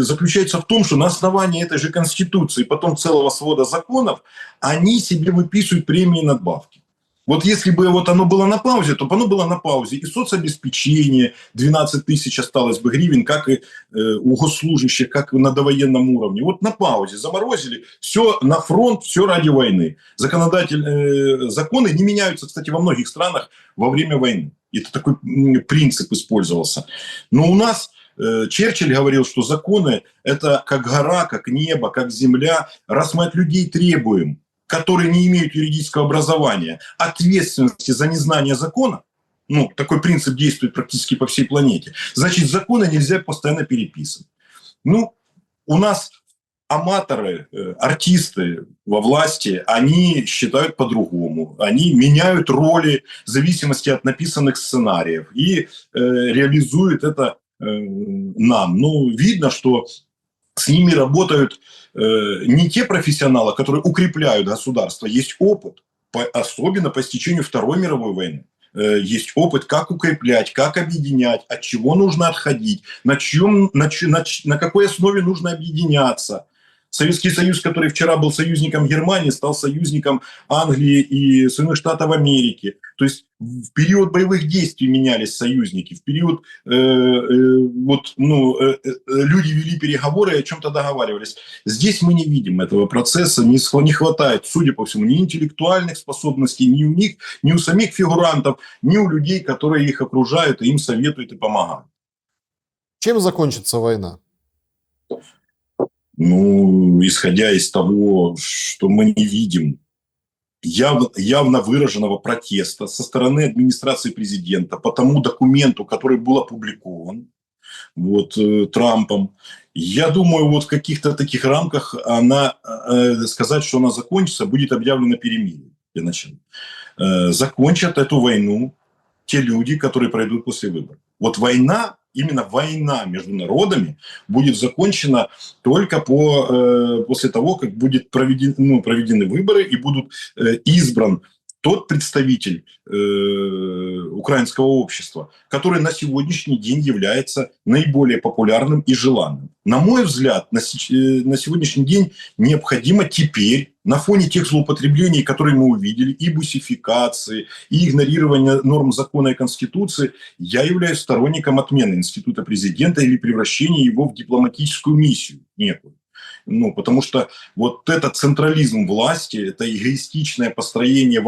заключается в том, что на основании этой же Конституции, потом целого свода законов, они себе выписывают премии и надбавки. Вот если бы вот оно было на паузе, то оно было на паузе. И соцобеспечение, 12 тысяч осталось бы гривен, как и у госслужащих, как и на довоенном уровне. Вот на паузе заморозили, все на фронт, все ради войны. Законы не меняются, кстати, во многих странах во время войны. Это такой принцип использовался. Но у нас Черчилль говорил, что законы – это как гора, как небо, как земля. Раз мы от людей требуем, которые не имеют юридического образования, ответственности за незнание закона, такой принцип действует практически по всей планете, значит, законы нельзя постоянно переписывать. У нас аматоры, артисты во власти, они считают по-другому. Они меняют роли в зависимости от написанных сценариев и реализуют это нам. Видно, что с ними работают не те профессионалы, которые укрепляют государство. Есть опыт, особенно по истечению Второй мировой войны. Есть опыт, как укреплять, как объединять, от чего нужно отходить, на какой основе нужно объединяться. Советский Союз, который вчера был союзником Германии, стал союзником Англии и Соединенных Штатов Америки. То есть в период боевых действий менялись союзники, в период люди вели переговоры и о чем-то договаривались. Здесь мы не видим этого процесса, не хватает, судя по всему, ни интеллектуальных способностей ни у них, ни у самих фигурантов, ни у людей, которые их окружают и им советуют и помогают. Чем закончится война? Исходя из того, что мы не видим явно выраженного протеста со стороны администрации президента по тому документу, который был опубликован Трампом, я думаю, в каких-то таких рамках сказать, что она закончится, будет объявлено перемирие для начала. Закончат эту войну те люди, которые пройдут после выборов. Именно война между народами будет закончена только после того, как будут проведены выборы и будут избран тот представитель украинского общества, который на сегодняшний день является наиболее популярным и желанным. На мой взгляд, на сегодняшний день необходимо теперь на фоне тех злоупотреблений, которые мы увидели, и бусификации, и игнорирования норм закона и Конституции, я являюсь сторонником отмены института президента или превращения его в дипломатическую миссию некую. Потому что этот централизм власти, это эгоистичное построение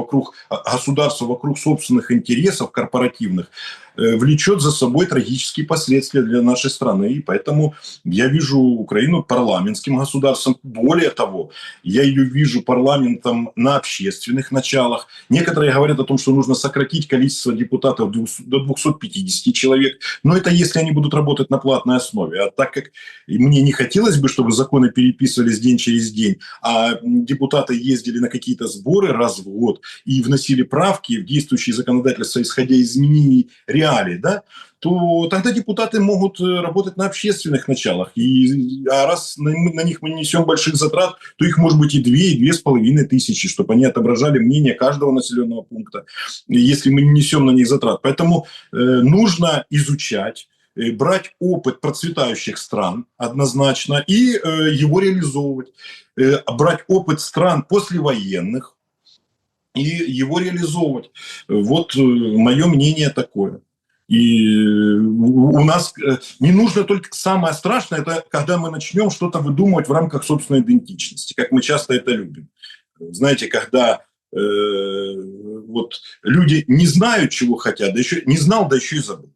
государства вокруг собственных интересов корпоративных, влечет за собой трагические последствия для нашей страны. И поэтому я вижу Украину парламентским государством. Более того, я ее вижу парламентом на общественных началах. Некоторые говорят о том, что нужно сократить количество депутатов до 250 человек. Но это если они будут работать на платной основе. А так как мне не хотелось бы, чтобы законы переписывались день через день, а депутаты ездили на какие-то сборы раз в год и вносили правки в действующее законодательство, исходя из изменений реальных идеале, да, то тогда депутаты могут работать на общественных началах. А раз на них мы не несем больших затрат, то их может быть и 2, и 2500, чтобы они отображали мнение каждого населенного пункта, если мы не несем на них затрат. Поэтому нужно изучать, брать опыт процветающих стран однозначно и его реализовывать. Брать опыт стран послевоенных и его реализовывать. Вот мое мнение такое. И у нас не нужно только... Самое страшное, это когда мы начнем что-то выдумывать в рамках собственной идентичности, как мы часто это любим. Знаете, когда вот люди не знают, чего хотят, да еще не знал, да еще и забыл.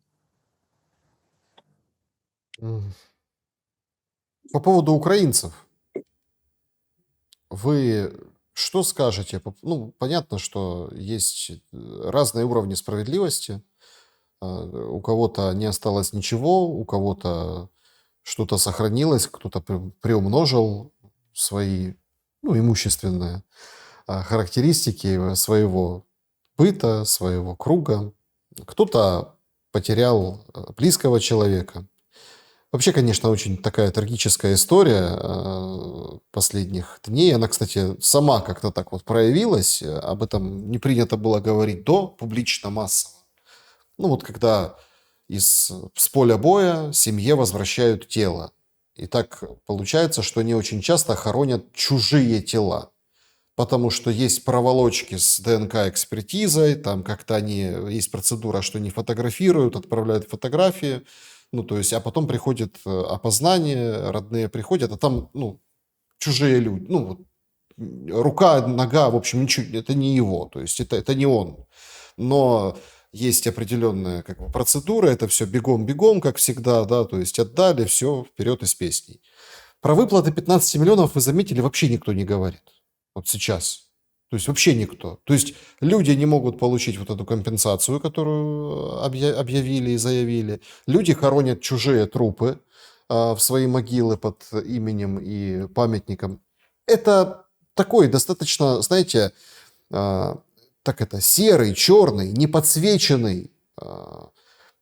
По поводу украинцев. Вы что скажете? Ну, понятно, что есть разные уровни справедливости. У кого-то не осталось ничего, у кого-то что-то сохранилось, кто-то приумножил свои, ну, имущественные характеристики своего быта, своего круга. Кто-то потерял близкого человека. Вообще, конечно, очень такая трагическая история последних дней. Она, кстати, сама как-то так вот проявилась. Об этом не принято было говорить до, публично, массово. Ну вот когда с поля боя семье возвращают тело. И так получается, что они очень часто хоронят чужие тела. Потому что есть проволочки с ДНК-экспертизой, там как-то есть процедура, что они фотографируют, отправляют фотографии. Ну, то есть, а потом приходит опознание, родные приходят, а там, ну, чужие люди. Ну, вот, рука, нога, в общем, ничего, это не его, то есть это не он. Но есть определенная как бы процедура, это все бегом-бегом, как всегда, да, то есть отдали, все, вперед из песней. Про выплаты 15 миллионов, вы заметили, вообще никто не говорит. Вот сейчас. То есть вообще никто. То есть люди не могут получить вот эту компенсацию, которую объявили и заявили. Люди хоронят чужие трупы в свои могилы под именем и памятником. Это такой достаточно, знаете, серый, черный, неподсвеченный ну,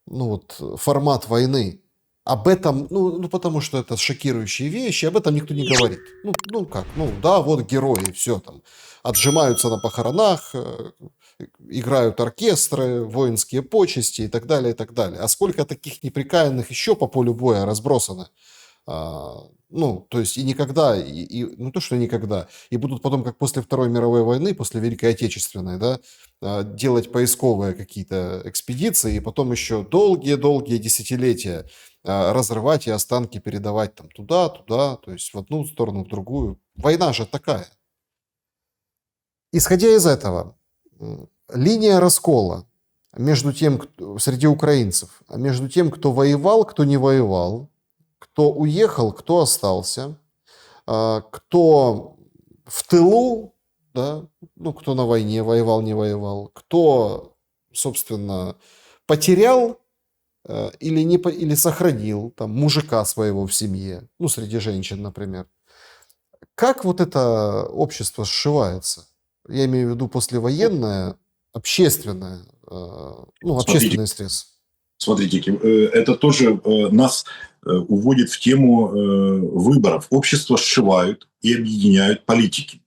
вот, формат войны. Об этом, ну, потому что это шокирующие вещи, об этом никто не говорит. Да, вот герои, все там, отжимаются на похоронах, играют оркестры, воинские почести и так далее, и так далее. А сколько таких неприкаянных еще по полю боя разбросано? Ну, то есть и никогда, ну то, что никогда, и будут потом, как после Второй мировой войны, после Великой Отечественной, да, делать поисковые какие-то экспедиции, и потом еще долгие-долгие десятилетия разрывать и останки передавать там туда, то есть в одну сторону, в другую. Война же такая. Исходя из этого, линия раскола между тем, среди украинцев, между тем, кто воевал, кто не воевал, кто уехал, кто остался, кто в тылу, да, ну, кто на войне воевал, не воевал, кто, собственно, потерял или сохранил там мужика своего в семье, ну, среди женщин, например. Как вот это общество сшивается? Я имею в виду послевоенное, общественное, ну, общественный стресс. Смотрите, это тоже нас уводит в тему выборов. Общество сшивают и объединяют политики.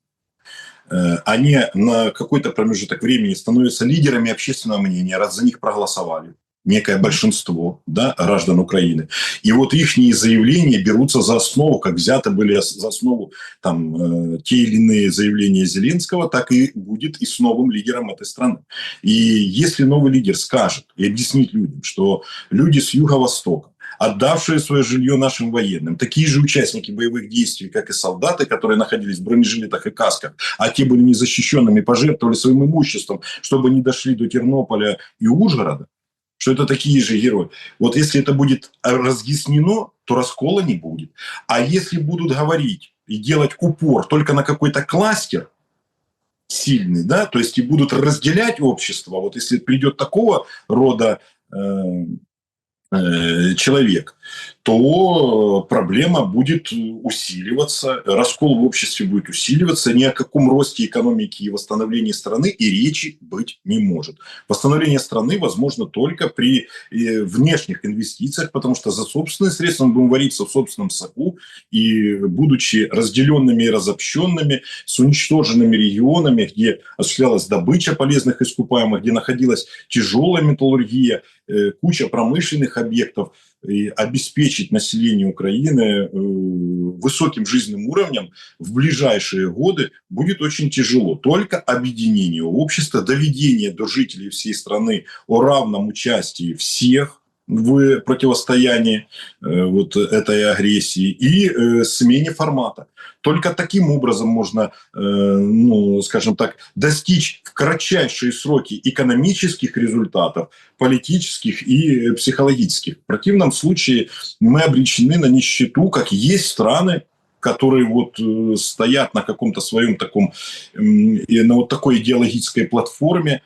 Они на какой-то промежуток времени становятся лидерами общественного мнения, раз за них проголосовали некое большинство, да, граждан Украины. И вот их заявления берутся за основу, как взяты были за основу там, те или иные заявления Зеленского, так и будет и с новым лидером этой страны. И если новый лидер скажет и объяснит людям, что люди с юго-востока, отдавшие свое жилье нашим военным, такие же участники боевых действий, как и солдаты, которые находились в бронежилетах и касках, а те были незащищенными, пожертвовали своим имуществом, чтобы не дошли до Тернополя и Ужгорода, что это такие же герои. Вот если это будет разъяснено, то раскола не будет. А если будут говорить и делать упор только на какой-то кластер сильный, да, то есть и будут разделять общество, вот если придет такого рода человек, то проблема будет усиливаться, раскол в обществе будет усиливаться, ни о каком росте экономики и восстановлении страны и речи быть не может. Восстановление страны возможно только при внешних инвестициях, потому что за собственные средства мы будем вариться в собственном соку, и будучи разделенными и разобщенными, с уничтоженными регионами, где осуществлялась добыча полезных ископаемых, где находилась тяжелая металлургия, куча промышленных объектов, и обеспечить население Украины высоким жизненным уровнем в ближайшие годы будет очень тяжело. Только объединение общества, доведение до жителей всей страны о равном участии всех в противостоянии вот этой агрессии и смене формата. Только таким образом можно, ну, скажем так, достичь в кратчайшие сроки экономических результатов, политических и психологических. В противном случае мы обречены на нищету, как есть страны, которые вот стоят на каком-то своем таком, на вот такой идеологической платформе,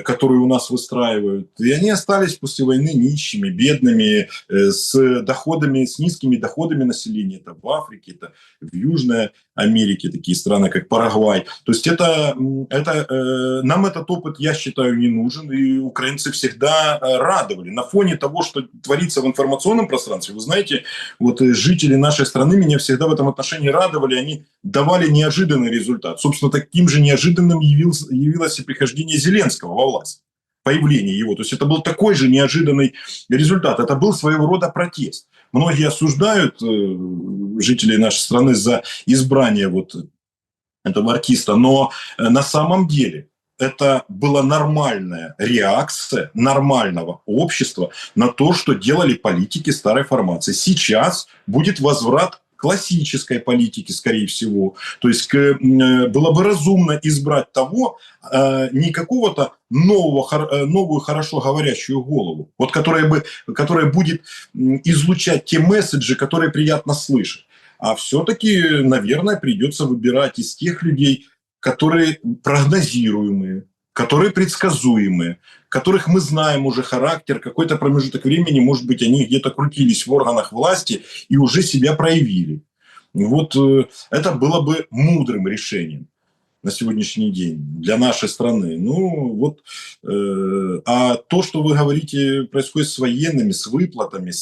которую у нас выстраивают. И они остались после войны нищими, бедными, с доходами, с низкими доходами населения. Это в Африке, это в Южной Америке, такие страны, как Парагвай. То есть нам этот опыт, я считаю, не нужен. И украинцы всегда радовали. На фоне того, что творится в информационном пространстве, вы знаете, вот жители нашей страны меня всегда в этом отношении радовали. Они давали неожиданный результат. Собственно, таким же неожиданным явилось и прихождение Зеленского во власть, появление его. То есть это был такой же неожиданный результат. Это был своего рода протест. Многие осуждают жителей нашей страны за избрание вот этого артиста, но на самом деле это была нормальная реакция нормального общества на то, что делали политики старой формации. Сейчас будет возврат классической политики, скорее всего. То есть было бы разумно избрать того, не какого-то новую, хорошо говорящую голову, вот, которая будет излучать те месседжи, которые приятно слышать. А все-таки, наверное, придется выбирать из тех людей, которые прогнозируемые, которые предсказуемые, которых мы знаем уже характер, какой-то промежуток времени, может быть, они где-то крутились в органах власти и уже себя проявили. Вот это было бы мудрым решением на сегодняшний день для нашей страны. Ну вот, а то, что вы говорите, происходит с военными, с выплатами,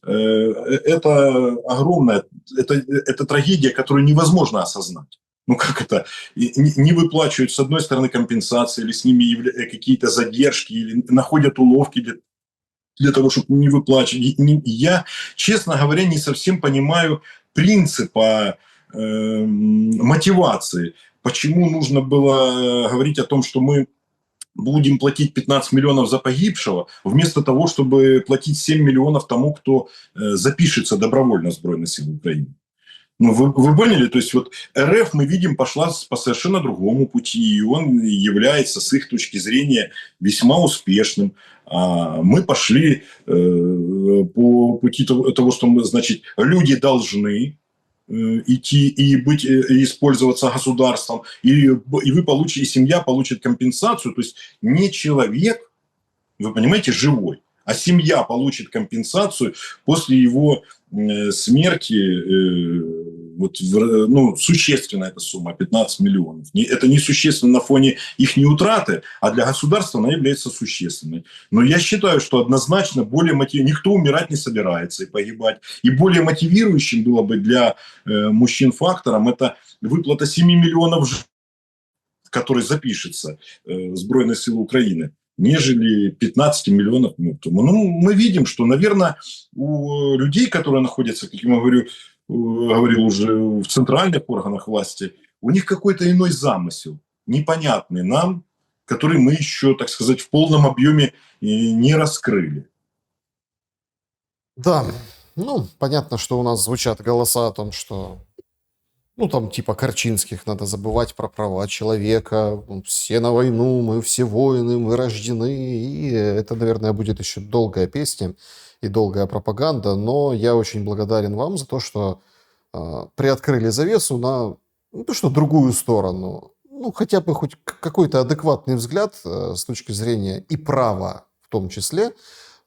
это огромная, это трагедия, которую невозможно осознать. Ну как это? Не выплачивают, с одной стороны, компенсации, или с ними какие-то задержки, или находят уловки для того, чтобы не выплачивать. Я, честно говоря, не совсем понимаю принципа мотивации. Почему нужно было говорить о том, что мы будем платить 15 миллионов за погибшего, вместо того, чтобы платить 7 миллионов тому, кто запишется добровольно в Збройные силы Украины? Ну, вы поняли? То есть вот РФ, мы видим, пошла по совершенно другому пути, и он является, с их точки зрения, весьма успешным. А мы пошли по пути того, что, значит, люди должны идти и быть, и использоваться государством, и вы получите, и семья получит компенсацию. То есть не человек, вы понимаете, живой, а семья получит компенсацию после его смерти. Вот, ну, существенная эта сумма, 15 миллионов. Это не существенно на фоне их неутраты, а для государства она является существенной. Но я считаю, что однозначно более никто умирать не собирается и погибать. И более мотивирующим было бы для мужчин фактором это выплата 7 миллионов, который запишется в Збройные силы Украины, нежели 15 миллионов мертвым. Ну, мы видим, что, наверное, у людей, которые находятся, как я говорил уже, в центральных органах власти, у них какой-то иной замысел, непонятный нам, который мы еще, так сказать, в полном объеме не раскрыли. Да, ну, понятно, что у нас звучат голоса о том, что, ну, там, типа Корчинских, надо забывать про права человека, все на войну, мы все воины, мы рождены, и это, наверное, будет еще долгая песня и долгая пропаганда, но я очень благодарен вам за то, что приоткрыли завесу на, ну, то, что другую сторону, ну, хотя бы хоть какой-то адекватный взгляд с точки зрения и права в том числе,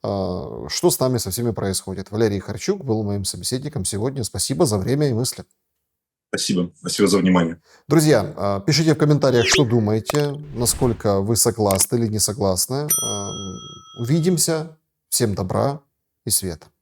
что с нами со всеми происходит. Валерий Харчук был моим собеседником сегодня. Спасибо за время и мысли. Спасибо. Спасибо за внимание. Друзья, пишите в комментариях, что думаете, насколько вы согласны или не согласны. Увидимся. Всем добра и света.